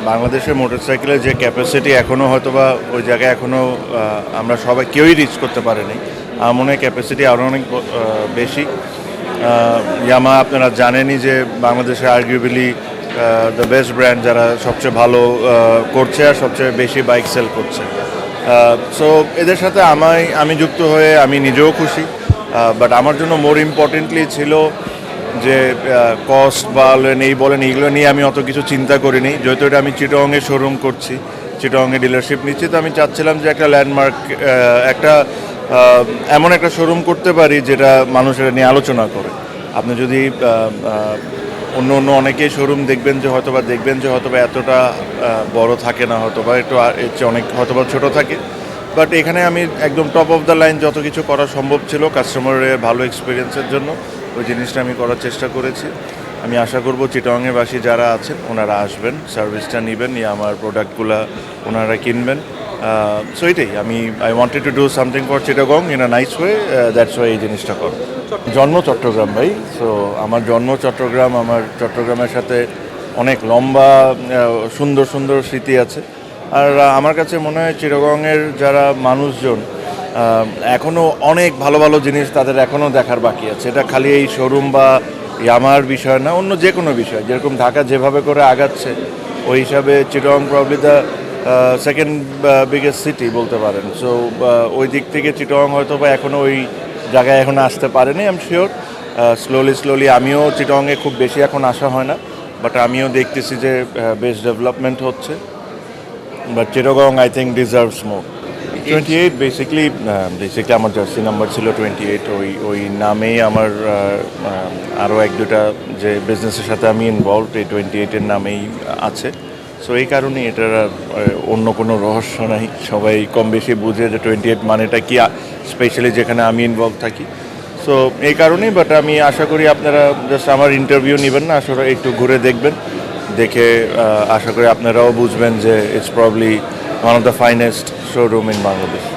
বাংলাদেশের মোটরসাইকেলের যে ক্যাপাসিটি এখনও হয়তো বা ওই জায়গায় এখনও আমরা সবাই কেউই রিচ করতে পারিনি। আমার মনে হয় ক্যাপাসিটি আরও অনেক বেশি। ইয়ামা আপনারা জানেনই যে বাংলাদেশে আর্গুয়েবলি দ্য বেস্ট ব্র্যান্ড, যারা সবচেয়ে ভালো করছে আর সবচেয়ে বেশি বাইক সেল করছে। সো এদের সাথে আমি যুক্ত হয়ে আমি নিজেও খুশি, বাট আমার জন্য মোর ইম্পর্টেন্টলি ছিল যে কস্ট বলেন এইগুলো নিয়ে আমি অত কিছু চিন্তা করিনি। যেহেতু এটা আমি চিটাগংয়ে শোরুম করছি, চিটাগংয়ে ডিলারশিপ নিচ্ছি, তো আমি চাচ্ছিলাম যে একটা ল্যান্ডমার্ক, একটা এমন একটা শোরুম করতে পারি যেটা মানুষ এটা নিয়ে আলোচনা করে। আপনি যদি অন্য অনেকেই শোরুম দেখবেন যে হয়তোবা এতটা বড় থাকে না, হয়তোবা একটু এর চেয়ে অনেক হয়তোবা ছোটো থাকে। বাট এখানে আমি একদম টপ অফ দ্য লাইন যত কিছু করা সম্ভব ছিল কাস্টমারের ভালো এক্সপিরিয়েন্সের জন্য, ওই জিনিসটা আমি করার চেষ্টা করেছি। আমি আশা করব চিটাগংয়ের বাসী যারা আছেন ওনারা আসবেন, সার্ভিসটা নেবেন, আমার প্রোডাক্টগুলো ওনারা কিনবেন। সো এটাই I wanted to do something for Chittagong in a nice way, that's why এই জিনিসটা করো। জন্ম চট্টগ্রাম ভাই, সো আমার জন্ম চট্টগ্রাম, আমার চট্টগ্রামের সাথে অনেক লম্বা সুন্দর স্মৃতি আছে। আর আমার কাছে মনে হয় চিটাগংয়ের যারা মানুষজন এখনও অনেক ভালো জিনিস তাদের এখনও দেখার বাকি আছে। এটা খালি এই শোরুম বা আমার বিষয় না, অন্য যে কোনো বিষয়। যেরকম ঢাকা যেভাবে করে আগাচ্ছে, ওই হিসাবে Chittagong probably the second biggest city বলতে পারেন। সো ওই দিক থেকে চিটাগং হয়তো বা এখনও ওই জায়গায় এখনও আসতে পারেনি। আই এম শিওর স্লোলি আমিও চিটাগংয়ে খুব বেশি এখন আসা হয় না, বাট আমিও দেখতেছি যে বেশ ডেভেলপমেন্ট হচ্ছে। But Chittagong I think deserves more. 28 basically আমার জার্সি নাম্বার ছিল 28। ওই নামেই আমার আরও এক দুটা যে বিজনেসের সাথে আমি ইনভলভ, এই 28-এর নামেই আছে। সো এই কারণেই এটার অন্য কোনো রহস্য নাই, সবাই কম বেশি বুঝে যে 28 মানেটা কি, স্পেশালি যেখানে আমি ইনভলভ থাকি। সো এই কারণেই। বাট আমি আশা করি আপনারা জাস্ট আমার ইন্টারভিউ নেবেন না, আসলে একটু ঘুরে দেখবেন, দেখে আশা করি আপনারাও বুঝবেন যে it's probably one of the finest showroom in Bangladesh.